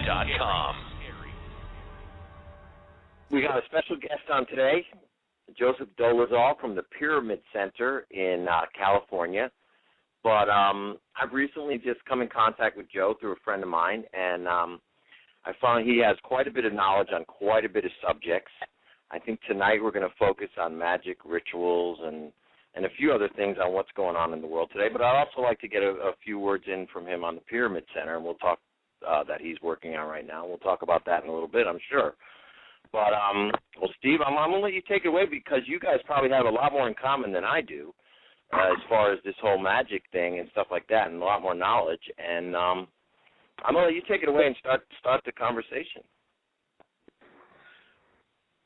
PyramidHistory.com. We got a special guest on today, Joseph Dolezal from the Pyramid Center in California. But I've recently just come in contact with Joe through a friend of mine, and I found he has quite a bit of knowledge on quite a bit of subjects. I think tonight we're going to focus on magic, rituals, and a few other things on what's going on in the world today. But I'd also like to get a few words in from him on the Pyramid Center, and we'll talk that he's working on right now. We'll talk about that in a little bit, I'm sure. But, well, Steve, I'm going to let you take it away because you guys probably have a lot more in common than I do as far as this whole magic thing and stuff like that, and a lot more knowledge. And I'm going to let you take it away and start the conversation.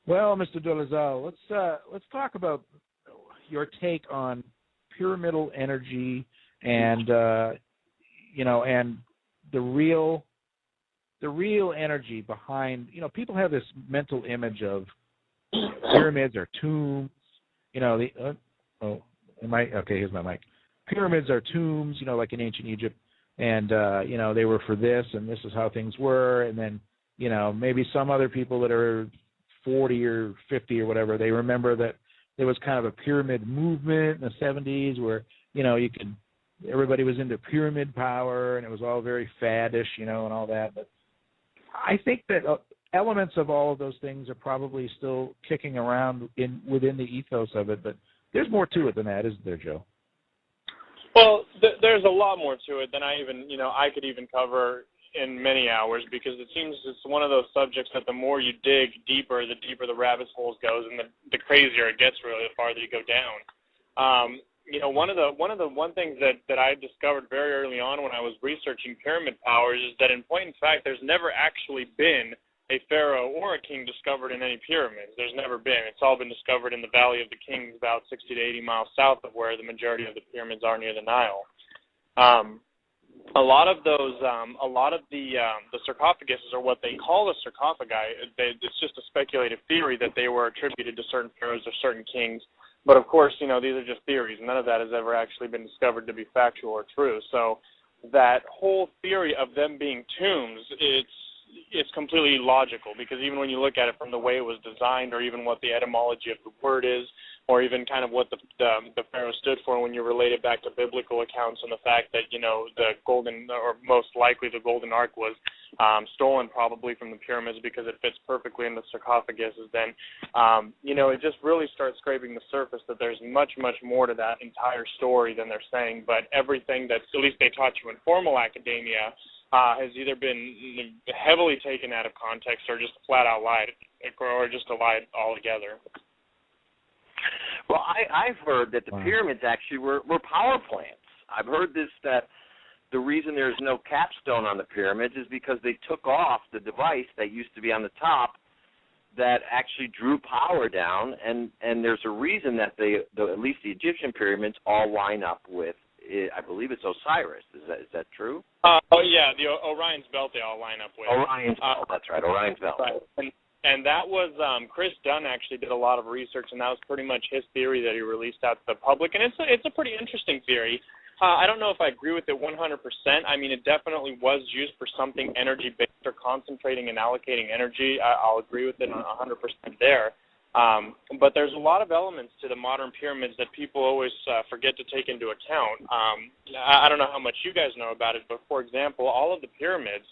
Well, Mr. Dolezal, let's talk about your take on pyramidal energy and and the real energy behind. People have this mental image of pyramids or tombs. Here's my mic. Pyramids are tombs, like in ancient Egypt, and they were for this, and this is how things were, and then maybe some other people that are 40 or 50 or whatever, they remember that there was kind of a pyramid movement in the 70s where, everybody was into pyramid power and it was all very faddish, and all that. But I think that elements of all of those things are probably still kicking around within the ethos of it, but there's more to it than that, isn't there, Joe? Well, there's a lot more to it than I could even cover in many hours, because it seems it's one of those subjects that the more you dig deeper, the deeper the rabbit holes goes, and the crazier it gets, really, the farther you go down. One of the things that I discovered very early on when I was researching pyramid powers is that in point in fact, there's never actually been a pharaoh or a king discovered in any pyramids. There's never been. It's all been discovered in the Valley of the Kings, about 60 to 80 miles south of where the majority of the pyramids are near the Nile. A lot of the sarcophaguses, or what they call the sarcophagi, it's just a speculative theory that they were attributed to certain pharaohs or certain kings. But of course, these are just theories. None of that has ever actually been discovered to be factual or true. So that whole theory of them being tombs, it's completely illogical, because even when you look at it from the way it was designed, or even what the etymology of the word is, or even kind of what the pharaoh stood for when you relate it back to biblical accounts, and the fact that, the golden, or most likely the golden ark was stolen probably from the pyramids because it fits perfectly in the sarcophaguses, then, it just really starts scraping the surface that there's much, much more to that entire story than they're saying. But everything that at least they taught you in formal academia has either been heavily taken out of context or just flat out lied, or just a lie altogether. Well, I've heard that the pyramids actually were power plants. I've heard this, that the reason there's no capstone on the pyramids is because they took off the device that used to be on the top that actually drew power down, and there's a reason that at least the Egyptian pyramids all line up with, I believe it's Osiris. Is that true? Yeah, the Orion's belt they all line up with. Orion's belt, that's right, Orion's belt. Right. And that was, Chris Dunn actually did a lot of research, and that was pretty much his theory that he released out to the public. And it's a pretty interesting theory. I don't know if I agree with it 100%. I mean, it definitely was used for something energy-based or concentrating and allocating energy. I'll agree with it 100% there. But there's a lot of elements to the modern pyramids that people always forget to take into account. I don't know how much you guys know about it, but for example, all of the pyramids,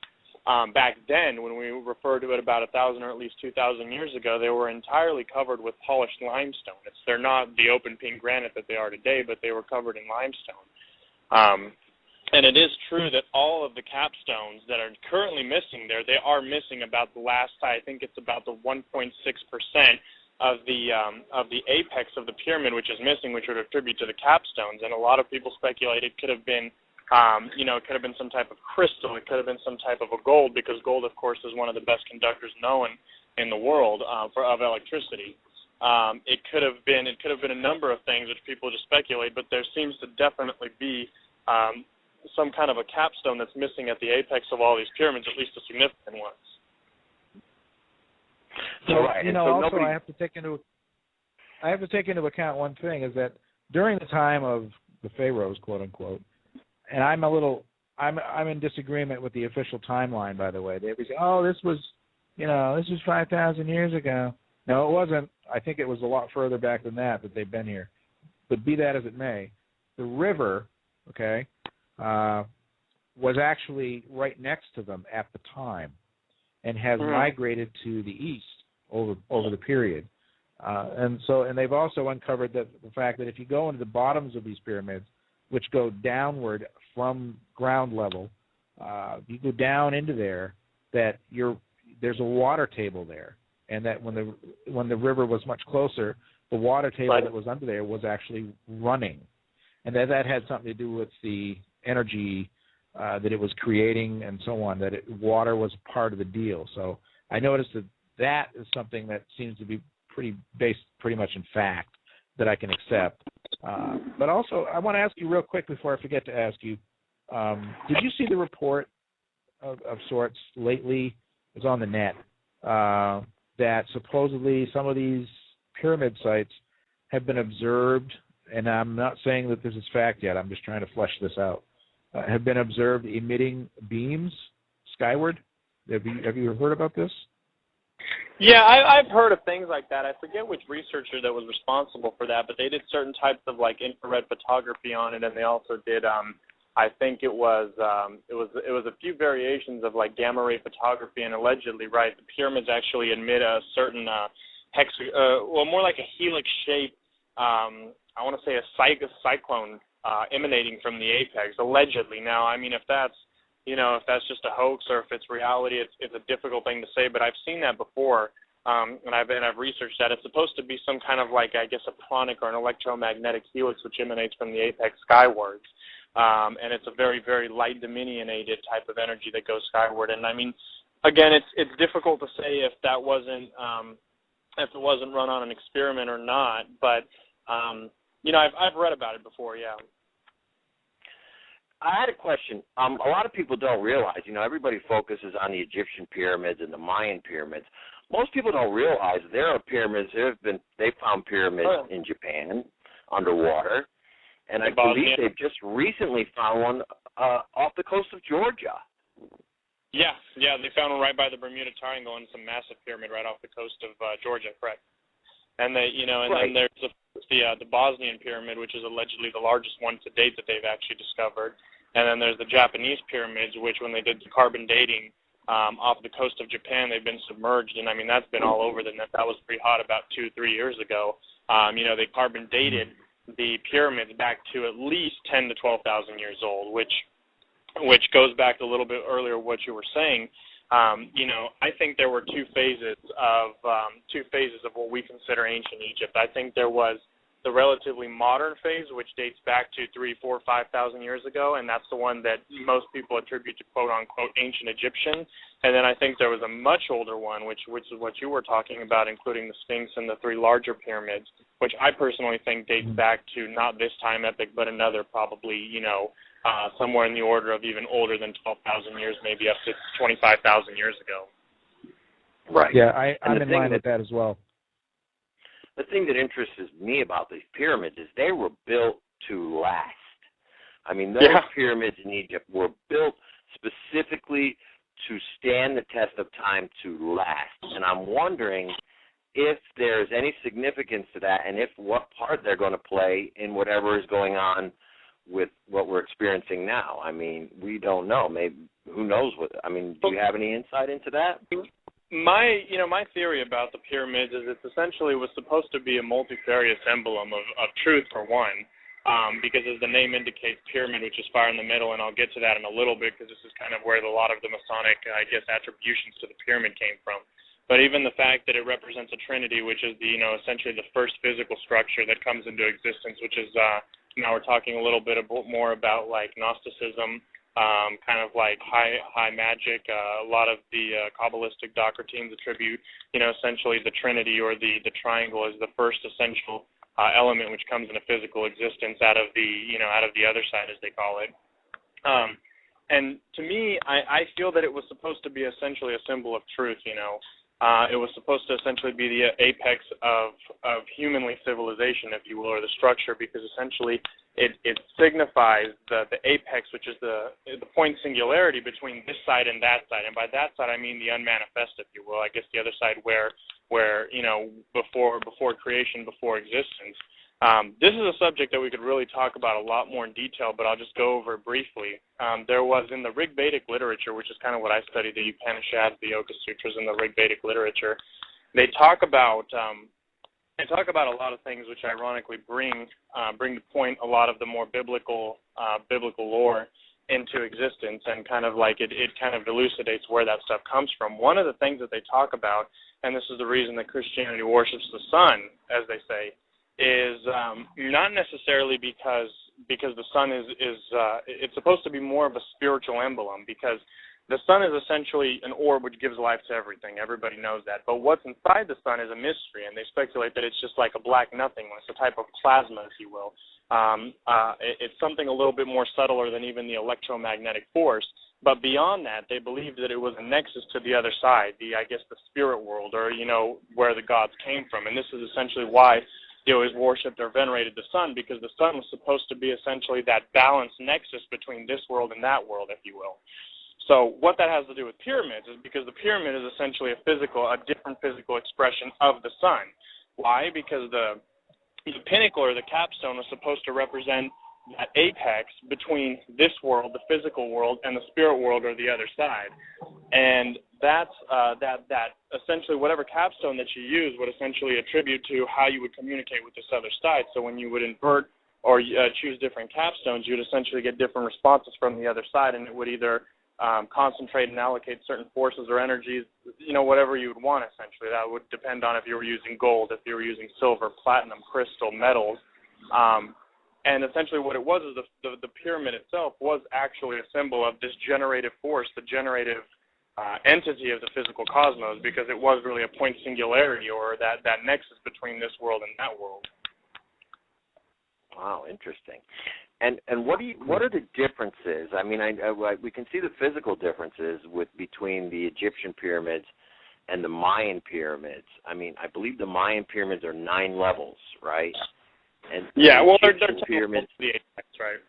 back then, when we refer to it about 1,000 or at least 2,000 years ago, they were entirely covered with polished limestone. They're not the open pink granite that they are today, but they were covered in limestone. And it is true that all of the capstones that are currently missing there, they are missing about the last, I think it's about the 1.6% of the apex of the pyramid, which is missing, which would attribute to the capstones. And a lot of people speculate it could have been, it could have been some type of crystal. It could have been some type of a gold, because gold, of course, is one of the best conductors known in the world of electricity. It could have been a number of things which people just speculate, but there seems to definitely be some kind of a capstone that's missing at the apex of all these pyramids, at least the significant ones. So, also I have to take into account one thing, is that during the time of the pharaohs, quote unquote, and I'm I'm in disagreement with the official timeline. By the way, they say, "Oh, this was 5,000 years ago." No, it wasn't. I think it was a lot further back than that they've been here. But be that as it may, the river, okay, was actually right next to them at the time, and has migrated to the east over the period. And they've also uncovered the fact that if you go into the bottoms of these pyramids, which go downward from ground level, you go down into there, there's a water table there, and that when the river was much closer, the water table that was under there was actually running, and that had something to do with the energy that it was creating and so on. That water was part of the deal. So I noticed that is something that seems to be based pretty much in fact that I can accept. But also, I want to ask you real quick before I forget to ask you, did you see the report of sorts lately? It was on the net that supposedly some of these pyramid sites have been observed, and I'm not saying that this is fact yet, I'm just trying to flesh this out, have been observed emitting beams skyward. Have you heard about this? Yeah, I've heard of things like that. I forget which researcher that was responsible for that, but they did certain types of like infrared photography on it, and they also did I think it was a few variations of like gamma ray photography, and allegedly, right, the pyramids actually emit a certain more like a helix shape. I want to say a cyclone emanating from the apex, allegedly. Now, I mean, if that's just a hoax or if it's reality, it's a difficult thing to say. But I've seen that before, and I've researched that. It's supposed to be some kind of like, I guess, a pranic or an electromagnetic helix which emanates from the apex skywards. And it's a very, very light dominated type of energy that goes skyward. And I mean, again, it's difficult to say if that wasn't if it wasn't run on an experiment or not. But I've read about it before. Yeah. I had a question. A lot of people don't realize, everybody focuses on the Egyptian pyramids and the Mayan pyramids. Most people don't realize there are pyramids. They found pyramids in Japan underwater, and I believe they've just recently found one off the coast of Georgia. Yeah, they found one right by the Bermuda Triangle and some massive pyramid right off the coast of Georgia, correct? And then there's the Bosnian pyramid, which is allegedly the largest one to date that they've actually discovered. And then there's the Japanese pyramids, which when they did the carbon dating off the coast of Japan, they've been submerged. And I mean, that's been all over the net. That was pretty hot about 2-3 years ago. They carbon dated the pyramids back to at least 10 to 12,000 years old, which goes back a little bit earlier what you were saying. I think there were two phases of what we consider ancient Egypt. I think there was the relatively modern phase, which dates back to 3,000, 4,000, 5,000 years ago, and that's the one that most people attribute to quote-unquote ancient Egyptian. And then I think there was a much older one, which is what you were talking about, including the Sphinx and the 3 larger pyramids, which I personally think dates back to not this time epoch, but another probably, somewhere in the order of even older than 12,000 years, maybe up to 25,000 years ago. Right. Yeah, I'm in line with that as well. The thing that interests me about these pyramids is they were built to last. I mean, those pyramids in Egypt were built specifically to stand the test of time to last. And I'm wondering if there's any significance to that, and what part they're going to play in whatever is going on with what we're experiencing now. I mean, we don't know. Maybe, who knows what? I mean, do you have any insight into that? My theory about the pyramids is it's essentially was supposed to be a multifarious emblem of truth, for one, because as the name indicates, pyramid, which is fire in the middle, and I'll get to that in a little bit because this is kind of where a lot of the Masonic, attributions to the pyramid came from. But even the fact that it represents a trinity, which is essentially the first physical structure that comes into existence, which is now we're talking a little bit more about like Gnosticism, kind of like high magic. A lot of the Kabbalistic Doctrines attribute, essentially the Trinity or the triangle as the first essential element which comes into physical existence out of the other side, as they call it. And to me, I feel that it was supposed to be essentially a symbol of truth. It was supposed to essentially be the apex of humanly civilization, if you will, or the structure, because essentially it signifies the apex, which is the point singularity between this side and that side. And by that side, I mean the unmanifest, if you will. I guess the other side where before creation, before existence. This is a subject that we could really talk about a lot more in detail, but I'll just go over it briefly. There was in the Rig Vedic literature, which is kind of what I studied, the Upanishads, the Yoga Sutras, and the Rig Vedic literature. They talk about a lot of things, which ironically bring to point a lot of the more biblical lore into existence, and kind of like it kind of elucidates where that stuff comes from. One of the things that they talk about, and this is the reason that Christianity worships the sun, as they say, is not necessarily because the sun is it's supposed to be more of a spiritual emblem, because the sun is essentially an orb which gives life to everything. Everybody knows that. But what's inside the sun is a mystery, and they speculate that it's just like a black nothingness, a type of plasma, if you will. It's something a little bit more subtler than even the electromagnetic force. But beyond that, they believed that it was a nexus to the other side, the spirit world, or, where the gods came from. And this is essentially why they always worshipped or venerated the sun, because the sun was supposed to be essentially that balanced nexus between this world and that world, if you will. So what that has to do with pyramids is because the pyramid is essentially a different physical expression of the sun. Why? Because the pinnacle or the capstone was supposed to represent that apex between this world, the physical world, and the spirit world, or the other side. And that's that essentially whatever capstone that you use would essentially attribute to how you would communicate with this other side. So when you would invert or choose different capstones, you would essentially get different responses from the other side, and it would either concentrate and allocate certain forces or energies, whatever you would want, essentially. That would depend on if you were using gold, if you were using silver, platinum, crystal, metals. And essentially what it was is the pyramid itself was actually a symbol of this generative force, the generative entity of the physical cosmos, because it was really a point singularity, or that nexus between this world and that world. Wow, interesting. And what are the differences? I mean, we can see the physical differences between the Egyptian pyramids and the Mayan pyramids. I mean, I believe the Mayan pyramids are 9 levels, right? And yeah, well, they're pyramids. The apex, right?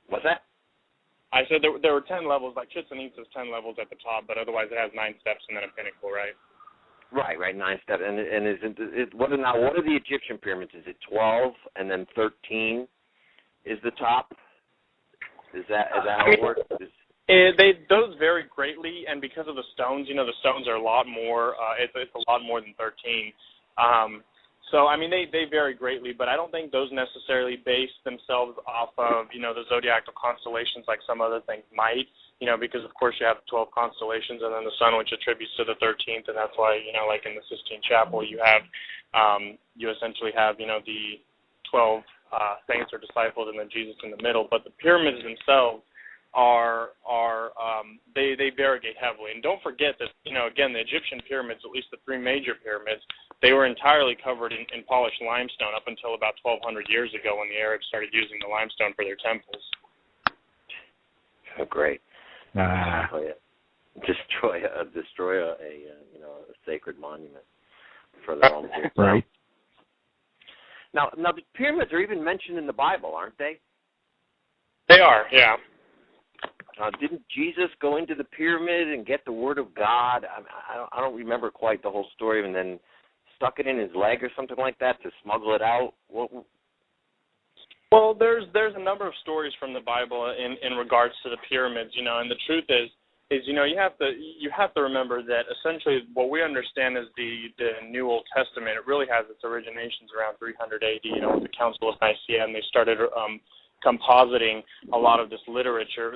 What's that? I said there were 10 levels. Like Chichen Itza's 10 levels at the top, but otherwise it has 9 steps and then a pinnacle, right? Right, 9 steps. And what are the Egyptian pyramids? Is it 12 and then 13 is the top? Is that how it works? Those vary greatly, and because of the stones, the stones are a lot more. It's a lot more than 13. So I mean, they vary greatly, but I don't think those necessarily base themselves off of the zodiacal constellations like some other things might. Because of course you have 12 constellations, and then the sun, which attributes to the 13th, and that's why like in the Sistine Chapel, you essentially have the 12 saints or disciples, and then Jesus in the middle. But the pyramids themselves they variegate heavily. And don't forget that again, the Egyptian pyramids, at least the 3 major pyramids, they were entirely covered in polished limestone up until about 1,200 years ago, when the Arabs started using the limestone for their temples. Oh, great. Destroy a sacred monument for their own people. Right. Now the pyramids are even mentioned in the Bible, aren't they? They are, yeah. Didn't Jesus go into the pyramid and get the Word of God? I don't remember quite the whole story, and then stuck it in his leg or something like that to smuggle it out. Well, there's a number of stories from the Bible in regards to the pyramids, and the truth is you have to remember that essentially what we understand as the New Old Testament, it really has its originations around 300 AD, with the Council of Nicaea, and they started compositing a lot of this literature.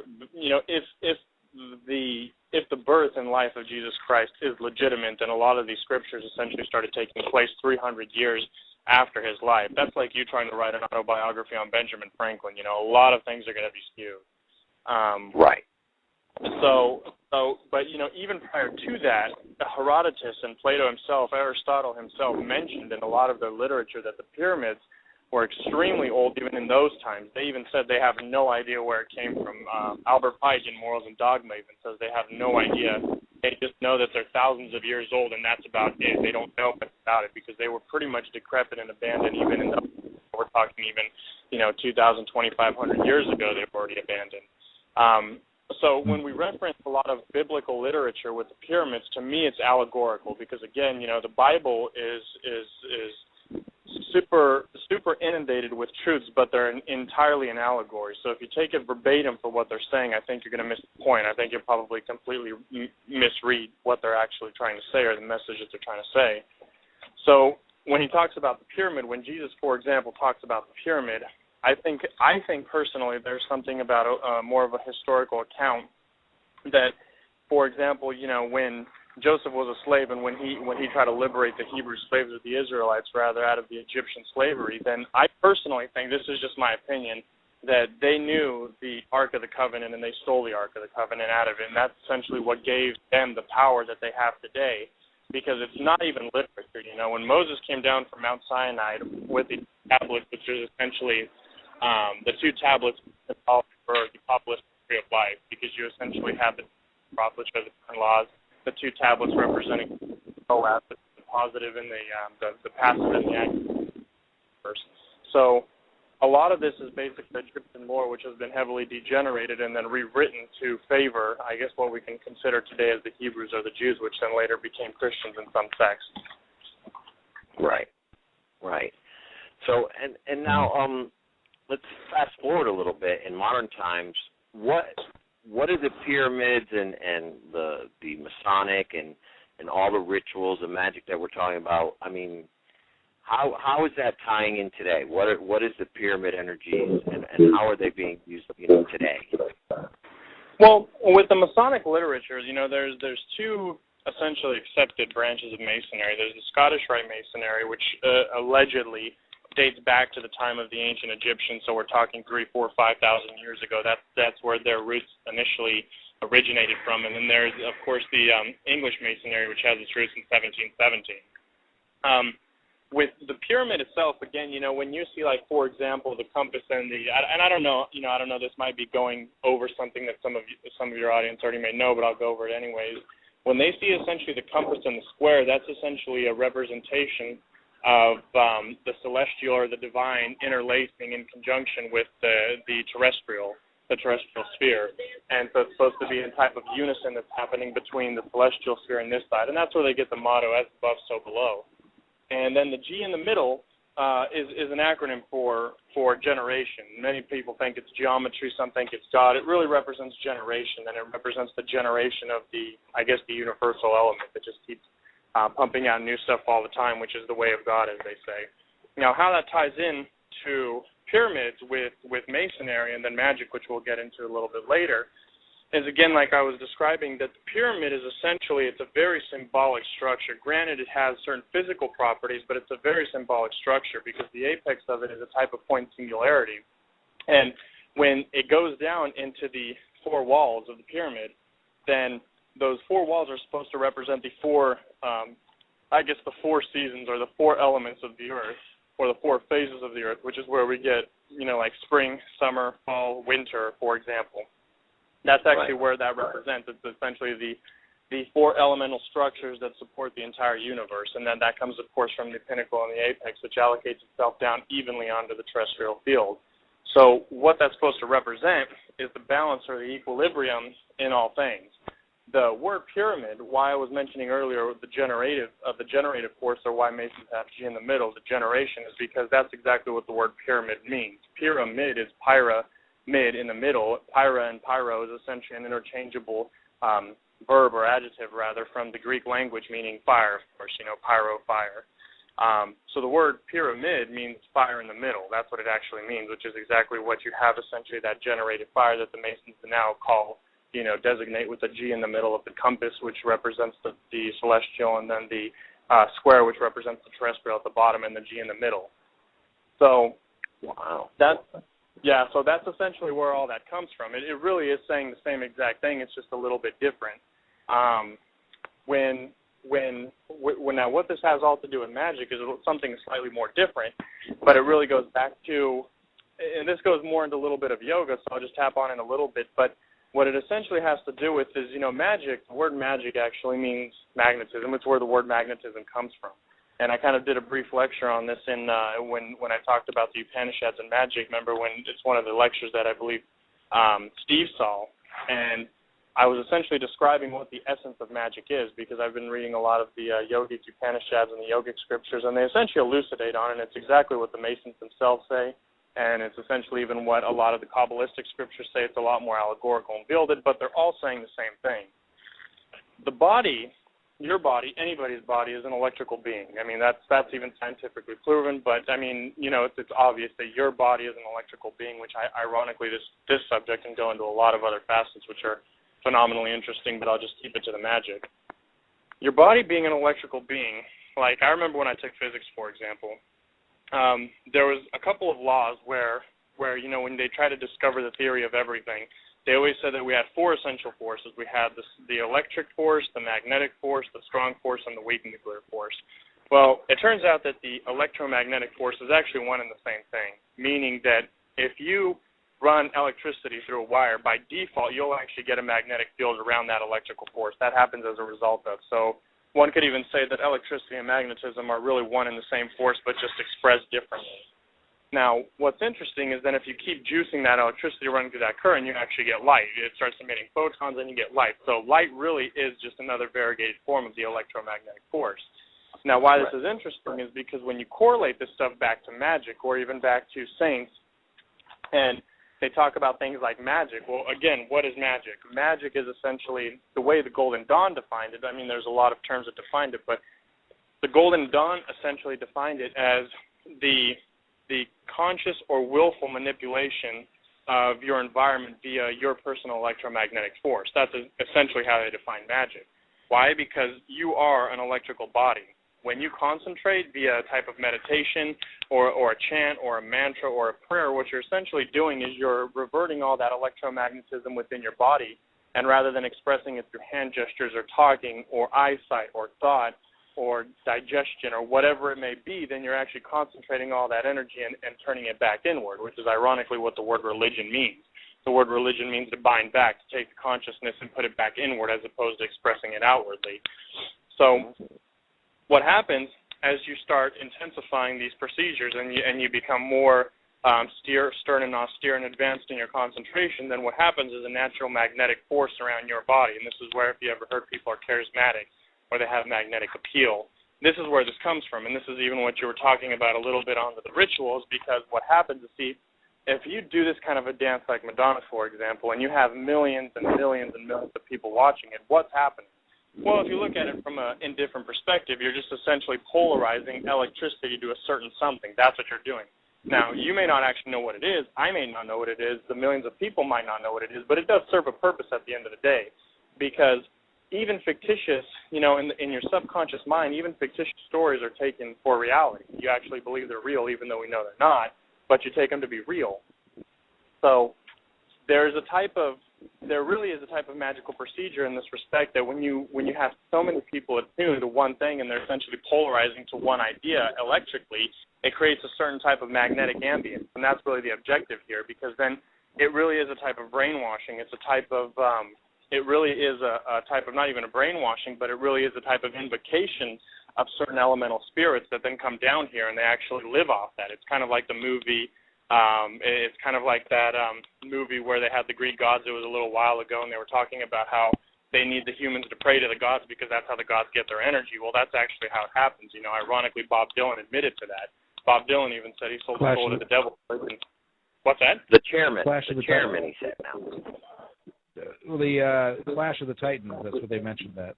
If the birth and life of Jesus Christ is legitimate, then a lot of these scriptures essentially started taking place 300 years after his life. That's like you trying to write an autobiography on Benjamin Franklin. A lot of things are going to be skewed. Right. But even prior to that, Herodotus and Plato himself, Aristotle himself, mentioned in a lot of their literature that the pyramids were extremely old even in those times. They even said they have no idea where it came from. Albert Pike in Morals and Dogma even says they have no idea they just know that they're thousands of years old, and that's about it. They don't know much about it because they were pretty much decrepit and abandoned. Even in the, we're talking even 2,000, 2,500 years ago, they were already abandoned. So when we reference a lot of biblical literature with the pyramids, to me it's allegorical because, again, the Bible is super inundated with truths, but they're entirely an allegory. So if you take it verbatim for what they're saying, I think you're going to miss the point. I think you'll probably completely misread what they're actually trying to say or the message that they're trying to say. So when he talks about the pyramid, when Jesus, for example, talks about the pyramid, I think personally there's something about more of a historical account that, for example, when Joseph was a slave and when he tried to liberate the Hebrew slaves or the Israelites rather out of the Egyptian slavery, then I personally think, this is just my opinion, that they knew the Ark of the Covenant and they stole the Ark of the Covenant out of it, and that's essentially what gave them the power that they have today, because it's not even literature. When Moses came down from Mount Sinai with the tablets, which is essentially the two tablets for the Apostolic Tree of Life, because you essentially have the prophets or the 10 laws, the two tablets representing the positive and the passive and the active. So a lot of this is basically Egyptian lore, which has been heavily degenerated and then rewritten to favor, I guess, what we can consider today as the Hebrews or the Jews, which then later became Christians in some sects. Right. So and now let's fast forward a little bit. In modern times, what are the pyramids and the Masonic and all the rituals and magic that we're talking about? I mean, how is that tying in today? What is the pyramid energies and how are they being used today? Well, with the Masonic literature, there's two essentially accepted branches of Masonry. There's the Scottish Rite Masonry, which allegedly dates back to the time of the ancient Egyptians, so we're talking 3,000, 4,000, 5,000 years ago. That's where their roots initially originated from. And then there's, of course, the English Masonry, which has its roots in 1717. With the pyramid itself, again, when you see, like, for example, the compass and I don't know, I don't know, this might be going over something that some of your audience already may know, but I'll go over it anyways. When they see essentially the compass and the square, that's essentially a representation of the celestial or the divine interlacing in conjunction with the terrestrial sphere. And so it's supposed to be a type of unison that's happening between the celestial sphere and this side. And that's where they get the motto, as above, so below. And then the G in the middle is an acronym for generation. Many people think it's geometry, some think it's God. It really represents generation, and it represents the generation of the universal element that just keeps pumping out new stuff all the time, which is the way of God, as they say. Now, how that ties in to pyramids with Masonry and then magic, which we'll get into a little bit later, is, again, like I was describing, that the pyramid is essentially, it's a very symbolic structure. Granted, it has certain physical properties, but it's a very symbolic structure because the apex of it is a type of point singularity. And when it goes down into the four walls of the pyramid, then those four walls are supposed to represent the four seasons or the four elements of the earth, or the four phases of the earth, which is where we get, like spring, summer, fall, winter, for example. That's actually where that represents. It's essentially the four elemental structures that support the entire universe. And then that comes, of course, from the pinnacle and the apex, which allocates itself down evenly onto the terrestrial field. So what that's supposed to represent is the balance or the equilibrium in all things. The word pyramid, why I was mentioning earlier the generative force, or why Masons have G in the middle, the generation, is because that's exactly what the word pyramid means. Pyramid is pyra-mid in the middle. Pyra and pyro is essentially an interchangeable verb or adjective, rather, from the Greek language meaning fire, of course, pyro, fire. So the word pyramid means fire in the middle. That's what it actually means, which is exactly what you have, essentially, that generated fire that the Masons now call, designate with a G in the middle of the compass, which represents the celestial, and then the square, which represents the terrestrial at the bottom, and the G in the middle. So, wow. So that's essentially where all that comes from. It really is saying the same exact thing. It's just a little bit different. Now what this has all to do with magic is something slightly more different, but it really goes back to, and this goes more into a little bit of yoga, so I'll just tap on it a little bit, but What it essentially has to do with is, magic. The word magic actually means magnetism. It's where the word magnetism comes from. And I kind of did a brief lecture on this when I talked about the Upanishads and magic. Remember when it's one of the lectures that I believe Steve saw, and I was essentially describing what the essence of magic is, because I've been reading a lot of the yogic Upanishads and the yogic scriptures, and they essentially elucidate on it. And it's exactly what the Masons themselves say, and it's essentially even what a lot of the Kabbalistic scriptures say. It's a lot more allegorical and builded, but they're all saying the same thing. The body, your body, anybody's body, is an electrical being. I mean, that's even scientifically proven, but I mean, it's obvious that your body is an electrical being, which ironically this subject can go into a lot of other facets which are phenomenally interesting, but I'll just keep it to the magic. Your body being an electrical being, like I remember when I took physics, for example, there was a couple of laws where when they try to discover the theory of everything, they always said that we had four essential forces. We had the electric force, the magnetic force, the strong force, and the weak nuclear force. Well, it turns out that the electromagnetic force is actually one and the same thing, meaning that if you run electricity through a wire, by default, you'll actually get a magnetic field around that electrical force. That happens as a result of. So one could even say that electricity and magnetism are really one and the same force, but just expressed differently. Now, what's interesting is then if you keep juicing that electricity running through that current, you actually get light. It starts emitting photons and you get light. So light really is just another variegated form of the electromagnetic force. Now, why this is interesting is because when you correlate this stuff back to magic or even back to saints, and they talk about things like magic. Well, again, what is magic? Magic is essentially the way the Golden Dawn defined it. I mean, there's a lot of terms that defined it, but the Golden Dawn essentially defined it as the conscious or willful manipulation of your environment via your personal electromagnetic force. That's essentially how they define magic. Why? Because you are an electrical body. When you concentrate via a type of meditation or a chant or a mantra or a prayer, what you're essentially doing is you're reverting all that electromagnetism within your body, and rather than expressing it through hand gestures or talking or eyesight or thought or digestion or whatever it may be, then you're actually concentrating all that energy and turning it back inward, which is ironically what the word religion means. The word religion means to bind back, to take the consciousness and put it back inward as opposed to expressing it outwardly. So what happens as you start intensifying these procedures and you become more stern and austere and advanced in your concentration, then what happens is a natural magnetic force around your body. And this is where, if you ever heard people are charismatic or they have magnetic appeal, this is where this comes from. And this is even what you were talking about a little bit on the rituals, because what happens is, see, if you do this kind of a dance like Madonna, for example, and you have millions and millions and millions of people watching it, what's happening? Well, if you look at it from an indifferent perspective, you're just essentially polarizing electricity to a certain something. That's what you're doing. Now, you may not actually know what it is. I may not know what it is. The millions of people might not know what it is, but it does serve a purpose at the end of the day, because even fictitious, in your subconscious mind, even fictitious stories are taken for reality. You actually believe they're real, even though we know they're not, but you take them to be real. So there really is a type of magical procedure in this respect, that when you have so many people attuned to one thing and they're essentially polarizing to one idea electrically, it creates a certain type of magnetic ambience, and that's really the objective here, because then it really is a type of brainwashing. It's a type of it really is a type of not even a brainwashing, but it really is a type of invocation of certain elemental spirits that then come down here and they actually live off that. It's kind of like the movie. It's kind of like that movie where they had the Greek gods. It was a little while ago, and they were talking about how they need the humans to pray to the gods because that's how the gods get their energy. Well, that's actually how it happens. Ironically, Bob Dylan admitted to that. Bob Dylan even said he sold his soul to the devil. What's that? The chairman. He said now. The Clash of the Titans. That's what they mentioned. That.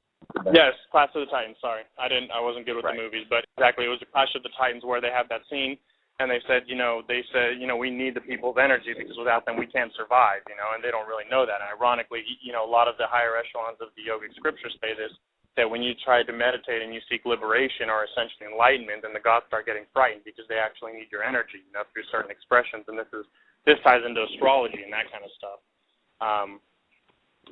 Yes, Clash of the Titans. Sorry, I wasn't good with right. the movies, but exactly, it was the Clash of the Titans where they have that scene. And they said, we need the people's energy because without them we can't survive, and they don't really know that. And ironically, a lot of the higher echelons of the yogic scriptures say this, that when you try to meditate and you seek liberation or essentially enlightenment, then the gods start getting frightened because they actually need your energy, through certain expressions. And this ties into astrology and that kind of stuff.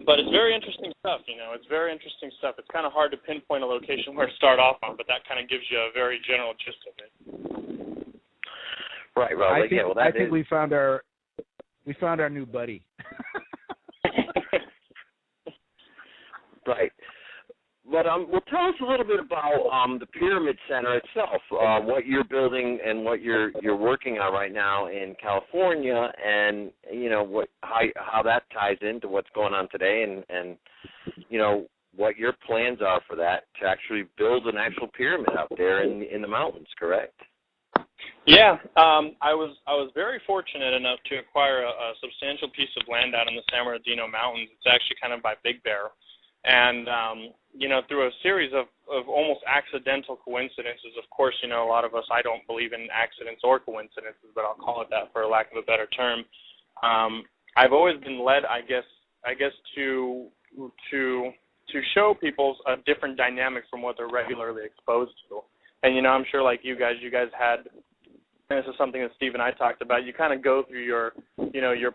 But it's very interesting stuff, It's very interesting stuff. It's kind of hard to pinpoint a location where to start off on, but that kind of gives you a very general gist of it. Right. Well, I think we found our new buddy. Right. But well, tell us a little bit about the Pyramid Center itself, what you're building and what you're working on right now in California, and how that ties into what's going on today, and what your plans are for that to actually build an actual pyramid out there in the mountains. Correct? Yeah, I was very fortunate enough to acquire a substantial piece of land out in the San Bernardino Mountains. It's actually kind of by Big Bear. And, through a series of almost accidental coincidences, of course, a lot of us, I don't believe in accidents or coincidences, but I'll call it that for lack of a better term. I've always been led, I guess to show people a different dynamic from what they're regularly exposed to. And, I'm sure like you guys had, and this is something that Steve and I talked about, you kind of go through your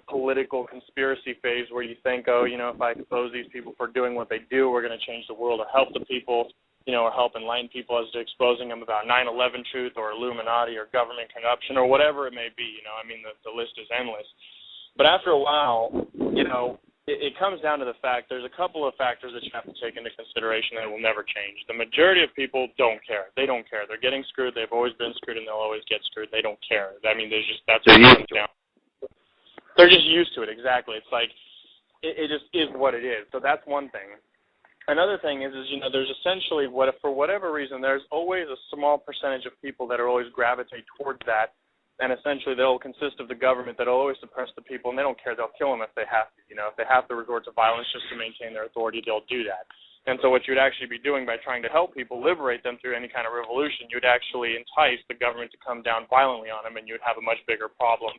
political conspiracy phase where you think, if I expose these people for doing what they do, we're going to change the world or help the people, or help enlighten people as to exposing them about 9/11 truth or Illuminati or government corruption or whatever it may be. The list is endless. But after a while, it comes down to the fact there's a couple of factors that you have to take into consideration that will never change. The majority of people don't care. They don't care. They're getting screwed. They've always been screwed, and they'll always get screwed. They don't care. That's what it comes down. They're just used to it. Exactly. It's like it just is what it is. So that's one thing. Another thing is there's essentially for whatever reason there's always a small percentage of people that are always gravitate towards that. And essentially, they'll consist of the government that'll always suppress the people, and they don't care. They'll kill them if they have to. If they have to resort to violence just to maintain their authority, they'll do that. And so what you'd actually be doing by trying to help people, liberate them through any kind of revolution, you'd actually entice the government to come down violently on them, and you'd have a much bigger problem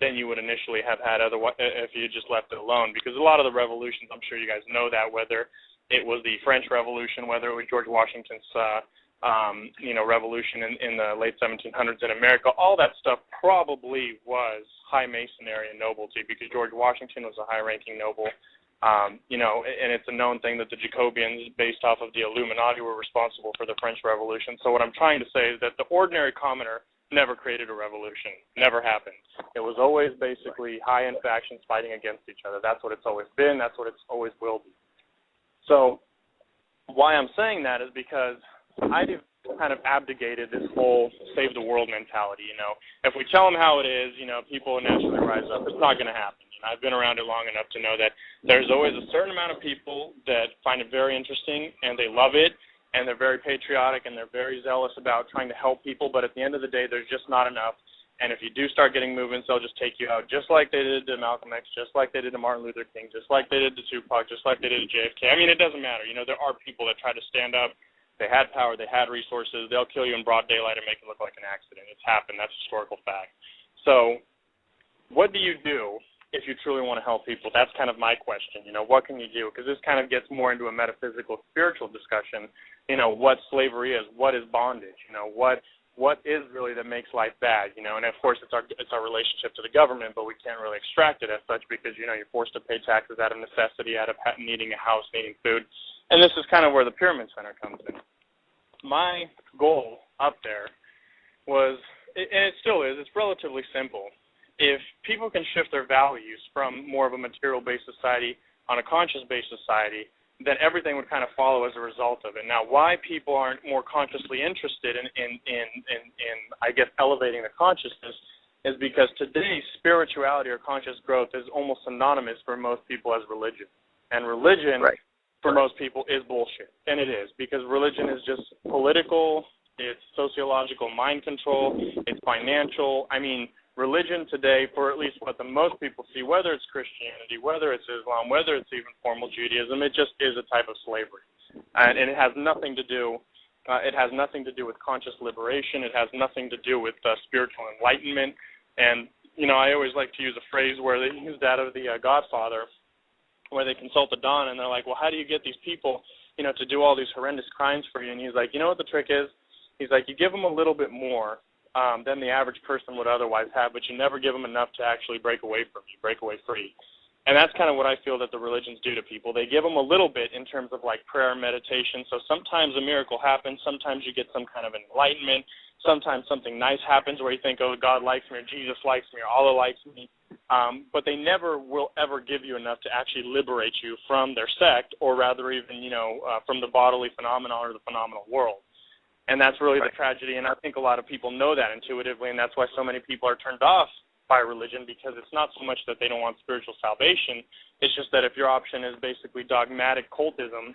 than you would initially have had otherwise if you just left it alone. Because a lot of the revolutions, I'm sure you guys know that, whether it was the French Revolution, whether it was George Washington's revolution in the late 1700s in America, all that stuff probably was high masonry and nobility, because George Washington was a high-ranking noble, and it's a known thing that the Jacobians, based off of the Illuminati, were responsible for the French Revolution. So what I'm trying to say is that the ordinary commoner never created a revolution. Never happened. It was always basically high-end factions fighting against each other. That's what it's always been. That's what it's always will be. So why I'm saying that is because I've kind of abdicated this whole save the world mentality. If we tell them how it is, people will naturally rise up. It's not going to happen. I've been around it long enough to know that there's always a certain amount of people that find it very interesting and they love it, and they're very patriotic and they're very zealous about trying to help people, but at the end of the day, there's just not enough. And if you do start getting movements, they'll just take you out, just like they did to Malcolm X, just like they did to Martin Luther King, just like they did to Tupac, just like they did to JFK. It doesn't matter. There are people that try to stand up. They had power. They had resources. They'll kill you in broad daylight and make it look like an accident. It's happened. That's historical fact. So what do you do if you truly want to help people? That's kind of my question. What can you do? Because this kind of gets more into a metaphysical, spiritual discussion. What slavery is, what is bondage, what is really that makes life bad, and of course it's our relationship to the government, but we can't really extract it as such because, you're forced to pay taxes out of necessity, out of needing a house, needing food. And this is kind of where the Pyramid Center comes in. My goal up there was, and it still is, it's relatively simple. If people can shift their values from more of a material-based society on a conscious-based society, then everything would kind of follow as a result of it. Now, why people aren't more consciously interested in I guess, elevating the consciousness is because today spirituality or conscious growth is almost synonymous for most people as religion. And religion, right, for most people, is bullshit. And it is, because religion is just political, it's sociological mind control, it's financial. Religion today, for at least what the most people see, whether it's Christianity, whether it's Islam, whether it's even formal Judaism, it just is a type of slavery. And it has nothing to do with conscious liberation. It has nothing to do with spiritual enlightenment. And, I always like to use a phrase where they use that of the Godfather, where they consult the Don, and they're like, well, how do you get these people, to do all these horrendous crimes for you? And he's like, what the trick is? He's like, you give them a little bit more than the average person would otherwise have, but you never give them enough to actually break away from you, break away free. And that's kind of what I feel that the religions do to people. They give them a little bit in terms of like prayer and meditation. So sometimes a miracle happens. Sometimes you get some kind of enlightenment. Sometimes something nice happens where you think, oh, God likes me, or Jesus likes me, or Allah likes me. But they never will ever give you enough to actually liberate you from their sect, or rather even, from the bodily phenomena or the phenomenal world. And that's really the tragedy. And I think a lot of people know that intuitively, and that's why so many people are turned off by religion, because it's not so much that they don't want spiritual salvation. It's just that if your option is basically dogmatic cultism,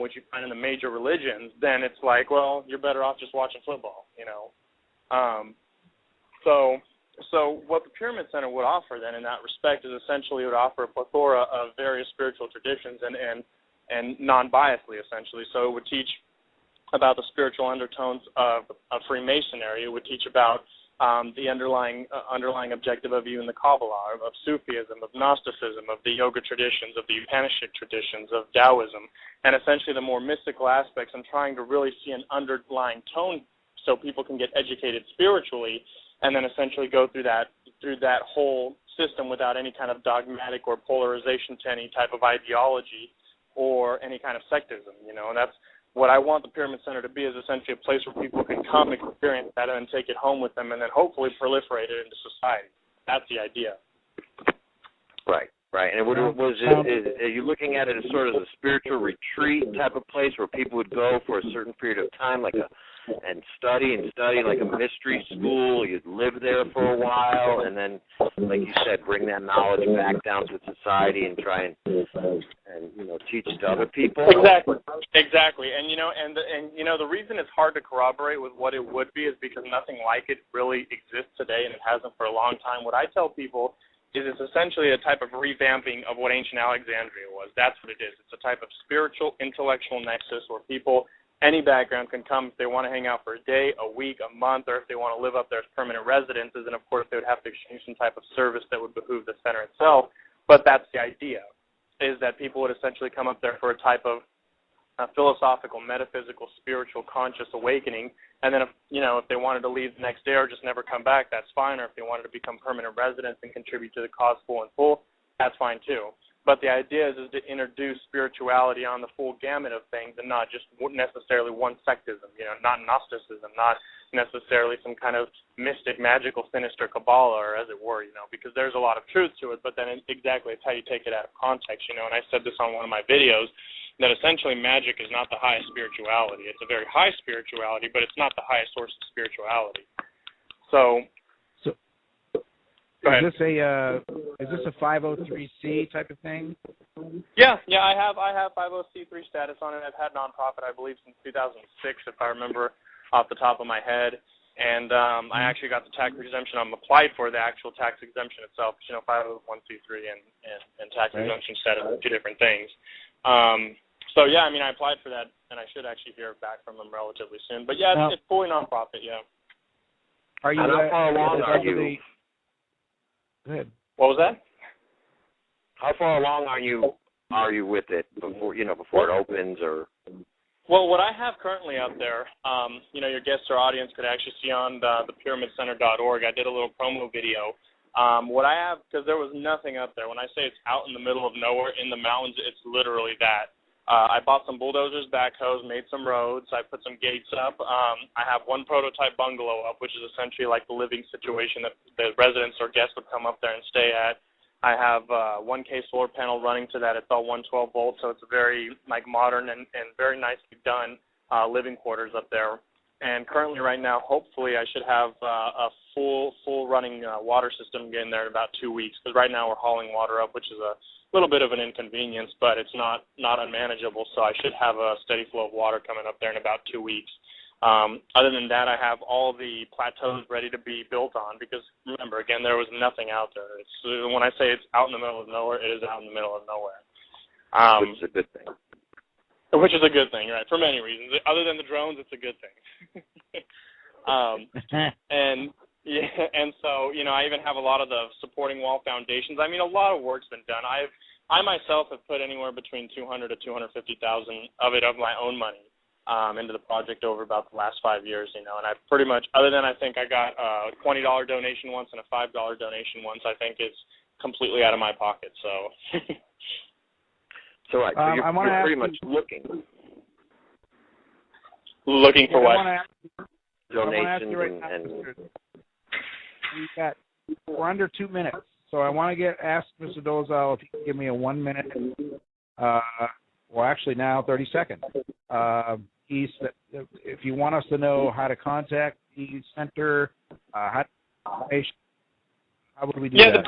which you find in the major religions, then it's like, well, you're better off just watching football, So what the Pyramid Center would offer then in that respect is essentially it would offer a plethora of various spiritual traditions and non-biasedly, essentially. So it would teach about the spiritual undertones of Freemasonry. It would teach about the underlying objective of you in the Kabbalah, of Sufism, of Gnosticism, of the yoga traditions, of the Upanishad traditions, of Taoism, and essentially the more mystical aspects, and trying to really see an underlying tone so people can get educated spiritually, and then essentially go through that whole system without any kind of dogmatic or polarization to any type of ideology or any kind of sectism, and that's what I want the Pyramid Center to be, is essentially a place where people can come, experience that, and then take it home with them, and then hopefully proliferate it into society. That's the idea. Right. And are you looking at it as sort of a spiritual retreat type of place where people would go for a certain period of time, and study like a mystery school? You'd live there for a while, and then, like you said, bring that knowledge back down to society and try and teach to other people. Exactly. And the reason it's hard to corroborate with what it would be is because nothing like it really exists today, and it hasn't for a long time. What I tell people is it's essentially a type of revamping of what ancient Alexandria was. That's what it is. It's a type of spiritual, intellectual nexus where people, any background, can come if they want to hang out for a day, a week, a month, or if they want to live up there as permanent residences. And, of course, they would have to exchange some type of service that would behoove the center itself. But that's the idea, is that people would essentially come up there for a type of philosophical, metaphysical, spiritual, conscious awakening. And then, if they wanted to leave the next day or just never come back, that's fine. Or if they wanted to become permanent residents and contribute to the cause full and full, that's fine too. But the idea is to introduce spirituality on the full gamut of things, and not just necessarily one sectism, not Gnosticism, not necessarily some kind of mystic, magical, sinister Kabbalah, or as it were, because there's a lot of truth to it, but then exactly it's how you take it out of context, and I said this on one of my videos, that essentially magic is not the highest spirituality. It's a very high spirituality, but it's not the highest source of spirituality. So is this a 503c type of thing? Yeah, I have 503 status on it. I've had nonprofit, I believe, since 2006, if I remember off the top of my head. And I actually got the tax exemption. I'm applied for the actual tax exemption itself. 501c3 and tax exemption status are two different things. So, yeah, I applied for that, and I should actually hear back from them relatively soon. But, yeah, it's fully nonprofit, yeah. Are you how far along are you? Go ahead. What was that? How far along are you with it before it opens? Or? Well, what I have currently out there, your guests or audience could actually see on the pyramidcenter.org. I did a little promo video. What I have, because there was nothing up there. When I say it's out in the middle of nowhere in the mountains, it's literally that. I bought some bulldozers, backhoes, made some roads. I put some gates up. I have one prototype bungalow up, which is essentially like the living situation that the residents or guests would come up there and stay at. I have 1K solar panel running to that. It's all 112 volts, so it's a very modern and very nicely done living quarters up there. And currently right now, hopefully I should have a full running water system in there in about 2 weeks, because right now we're hauling water up, which is a little bit of an inconvenience, but it's not unmanageable, so I should have a steady flow of water coming up there in about 2 weeks. Other than that, I have all the plateaus ready to be built on, because remember, again, there was nothing out there. When I say it's out in the middle of nowhere, it is out in the middle of nowhere. Which is a good thing. Which is a good thing, right, for many reasons. Other than the drones, it's a good thing. And so, I even have a lot of the supporting wall foundations. A lot of work's been done. I myself have put anywhere between $200,000 to $250,000 of my own money into the project over about the last 5 years, and I pretty much, other than I think I got a $20 donation once and a $5 donation once, I think it's completely out of my pocket. So, So, right, so you're pretty much looking for what? Donations and we're under 2 minutes, so I want to ask Mr. Dolezal if you can give me a 1 minute, well, actually now 30 seconds. If you want us to know how to contact the center, how would we do that? Yeah,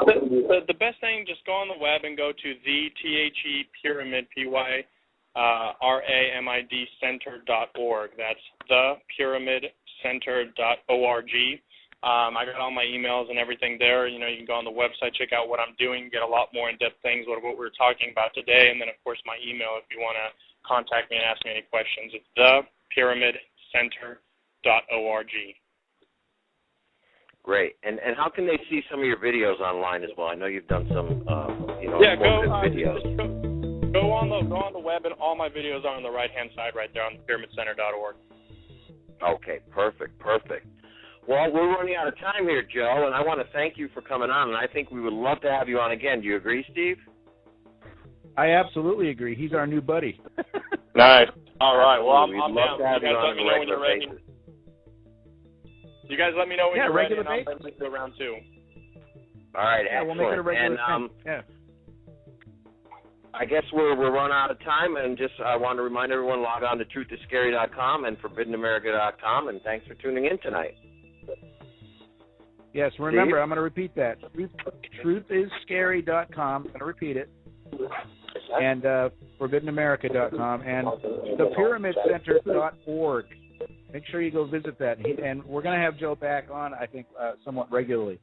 the best thing, just go on the web and go to the THE Pyramid, PYRAMID Center.org. That's thepyramidcenter.org. I got all my emails and everything there. You can go on the website, check out what I'm doing, get a lot more in-depth things, what we're talking about today, and then, of course, my email if you want to contact me and ask me any questions. It's thepyramidcenter.org. Great. And how can they see some of your videos online as well? I know you've done some, videos. Go on the web, and all my videos are on the right-hand side right there on thepyramidcenter.org. Okay, perfect. Well, we're running out of time here, Joe, and I want to thank you for coming on, and I think we would love to have you on again. Do you agree, Steve? I absolutely agree. He's our new buddy. Nice. All right. Well, I'm love down. to have You guys on let me know when you're ready. basis. You guys let me know when you're ready, and basis. I'll send you around too. All right, yeah, excellent. We'll make it a regular and, thing. Yeah. I guess we're running out of time, and I want to remind everyone, log on to truthiscary.com and forbiddenamerica.com, and thanks for tuning in tonight. Yes, remember, I'm going to repeat that. Truthiscary.com. I'm going to repeat it. And forbiddenamerica.com and thepyramidcenter.org. Make sure you go visit that. And we're going to have Joe back on, I think, somewhat regularly.